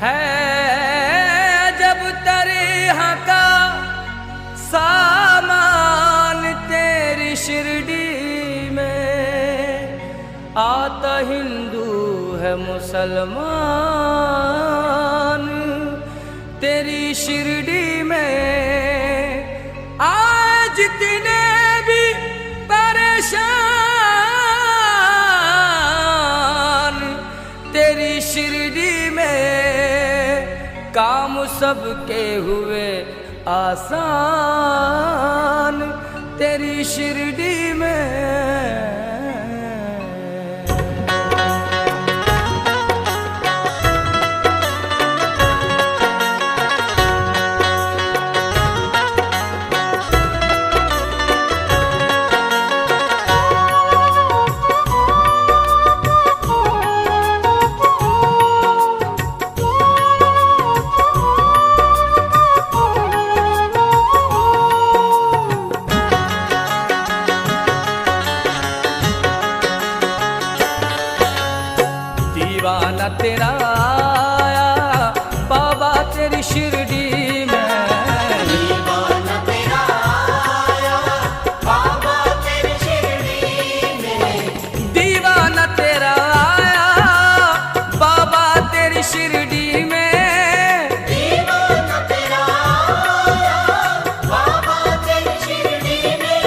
है जब तरह का सामान तेरी शिरडी में, आता हिंदू है मुसलमान तेरी शिरडी में। आज जितने भी परेशान तेरी शिरडी में, काम सबके हुए आसान तेरी शिरडी में। दीवाना तेरा आया बाबा तेरी शिरडी में, दीवाना तेरा आया बाबा तेरी शिरडी में, दीवाना तेरा आया बाबा तेरी शिरडी में, दीवाना तेरा आया बाबा तेरी शिरडी में।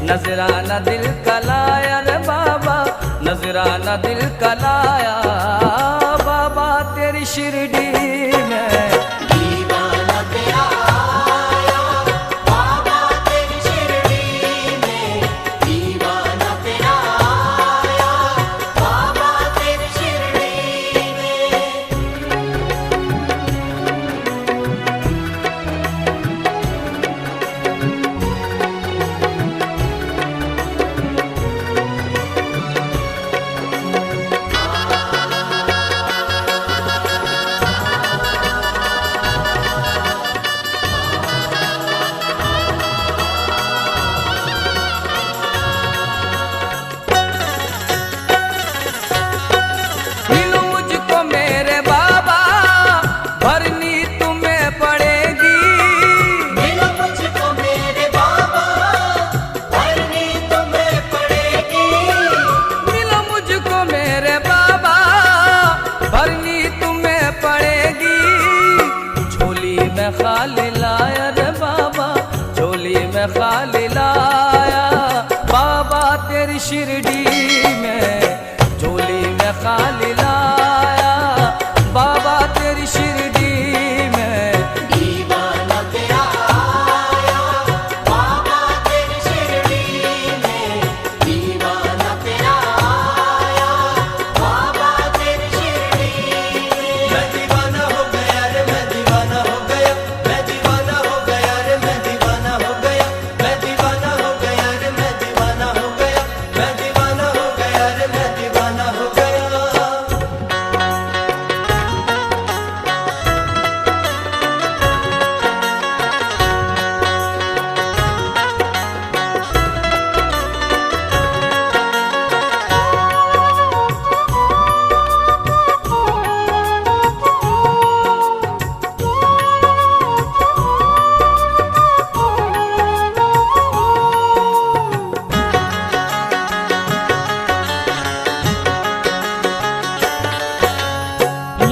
नजराना दिल का लाया रे बाबा, नजराना दिल का लाया बाबा तेरी शिरडी में। दीवाना तेरा आया बाबा तेरी शिरडी में, दीवाना तेरा आया बाबा तेरी शिरडी में। मिलो मुझको मेरे बाबा, भरनी तुम्हें पड़ेगी। मिलो मुझको मेरे बाबा, भरनी तुम्हें पड़ेगी। मिलो मुझको मेरे बाबा, भरनी तुम्हें पड़ेगी। झोली में खाली लाया रे बाबा, झोली में खाली लाया बाबा तेरी शिरडी में, झोली में खाली लाया बाबा तेरी शिरडी में। दीवाना तेरा आया बाबा तेरी शिरडी में, दीवाना तेरा आया बाबा तेरी शिरडी में। मैं दीवाना हो गया रे, मैं दीवाना हो गया, मैं दीवाना हो गया रे, मैं दीवाना हो गया, मैं दीवाना हो गया रे, मैं दीवाना हो गया, मैं दीवाना हो गया रे, मैं दीवाना हो गया।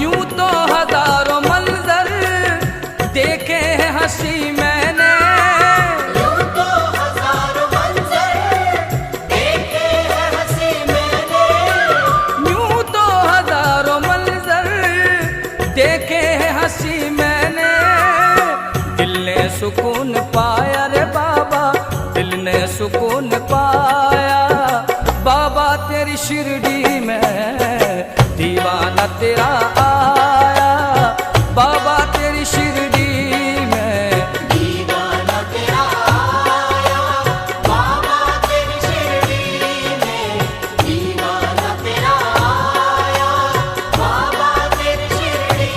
यूं तो हजारों मंजर देखे हैं हंसी मैंने, यूं तो हजारों मंजर देखे हैं हंसी मैंने, यूं तो हजारों मंजर देखे हैं हंसी मैंने। दिल ने सुकून पाया रे बाबा, दिल ने सुकून पाया बाबा तेरी शिरडी में। दीवाना तेरा आया बाबा तेरी शिरडी में। दीवाना तेरा आया बाबा तेरी शिरडी में, दीवाना तेरा आया बाबा तेरी शिरडी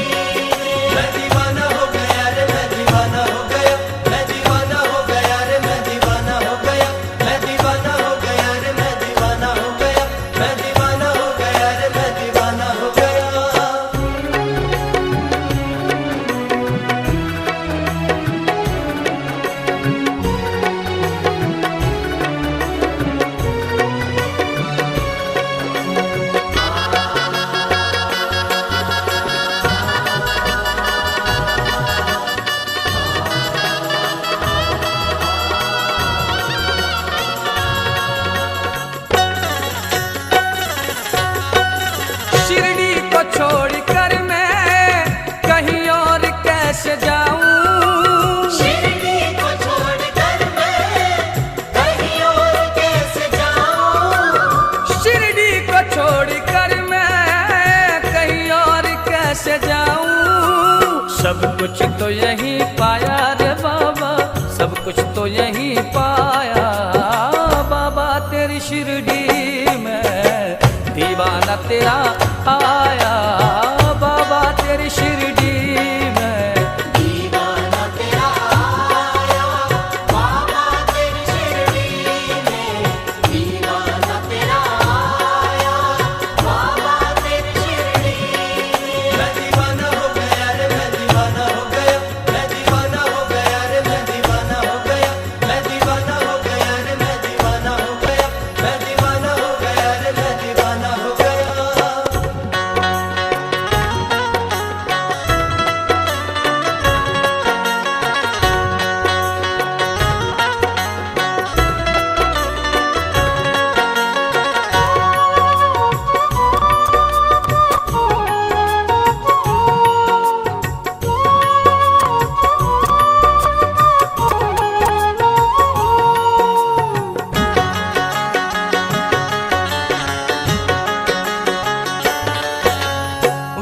में। मैं दीवाना हो गया रे, मैं दीवाना हो गया, मैं दीवाना हो गया रे, मैं दीवाना हो गया, मैं दीवाना हो गया रे, मैं दीवाना हो गया, मैं दीवाना हो गया रे, मैं दीवाना हो गया। कुछ तो यही पाया रे बाबा, सब कुछ तो यही पाया बाबा तेरी शिरडी में, दीवाना तेरा आया बाबा तेरी शिरडी में। दीवाना तेरा आया बाबा तेरी शिरडी में, दीवाना तेरा आया बाबा तेरी शिरडी में। मैं दीवाना हो गया रे, मैं दीवाना हो गया, मैं दीवाना हो गया रे, मैं दीवाना हो गया, मैं दीवाना हो गया रे, मैं दीवाना हो गया, मैं दीवाना हो गया रे, मैं दीवाना हो गया।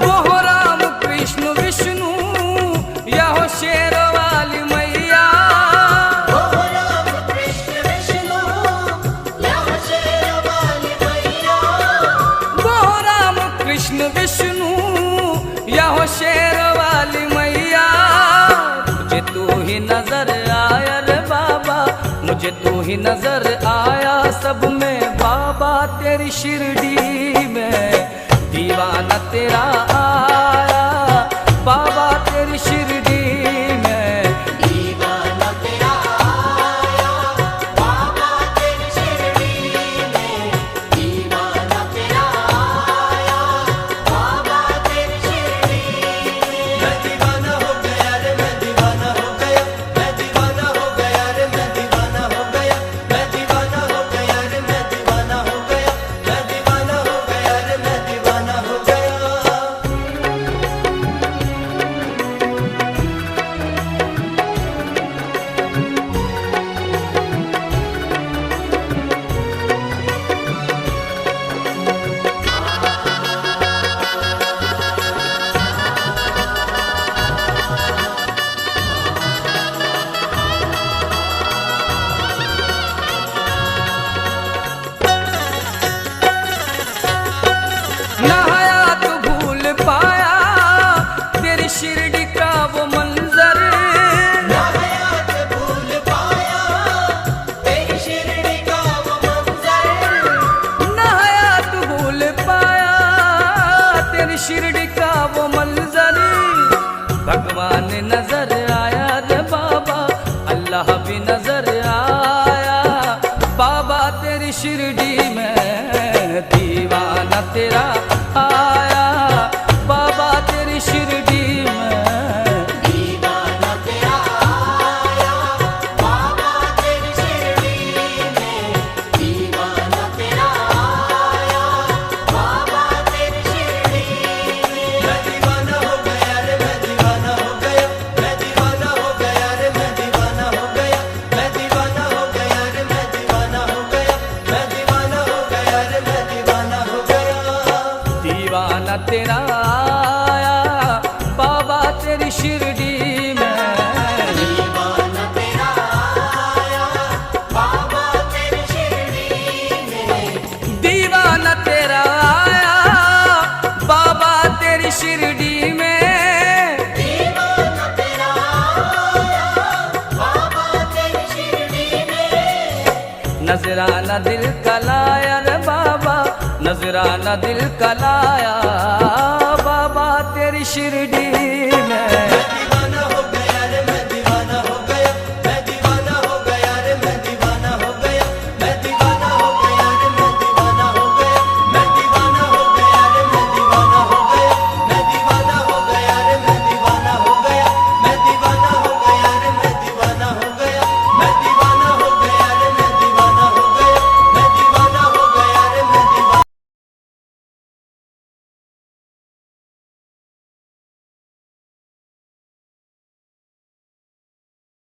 वो हो राम कृष्ण विष्णु या हो शेर वाली मैया, ओ राम कृष्ण विष्णु या शेर वाली मैया, वो हो राम कृष्ण विष्णु या हो शेर वाली मैया। मुझे तू ही नजर आया रे बाबा, मुझे तू ही नजर आया सब में बाबा तेरी शिरडी में, दीवाना तेरा आया बाबा तेरी शिरडी में। दीवाना तेरा आया बाबा तेरी शिरडी में, दीवाना तेरा आया बाबा तेरी शिरडी में। मैं दीवाना हो गया रे, मैं दीवाना हो गया, मैं दीवाना हो गया रे, मैं दीवाना हो गया, मैं दीवाना हो गया रे, मैं दीवाना हो गया, मैं दीवाना हो गया रे, मैं दीवाना हो गया। नहाया तो भूल पाया तेरी शिरडी का वो मंजर, हयात भूल पाया तेरी शिरडी का वो मंजर, नहाया तो भूल पाया तेरी शिरडी का वो मंजर। भगवान नजर आया रे बाबा, अल्लाह भी नजर आया बाबा तेरी शिरडी में, दीवाना तेरा आया बाबा तेरी शिरडी में। दीवाना तेरा आया बाबा तेरी शिरडी में, दीवाना तेरा आया बाबा तेरी शिरडी में। मैं दीवाना हो गया रे, मैं दीवाना हो गया, मैं दीवाना हो गया रे, मैं दीवाना हो गया, मैं दीवाना हो गया रे, मैं दीवाना हो गया, मैं दीवाना हो गया रे, मैं दीवाना हो गया। दीवाना तेरा आया बाबा तेरी शिरडी में, दीवाना तेरा आया बाबा तेरी शिरडी में, दीवाना तेरा आया बाबा तेरी शिरडी में। दीवाना तेरा आया बाबा तेरी शिरडी में। नजराना दिल का लाया रे बाबा, नजराना दिल का लाया बाबा तेरी शिरडी में।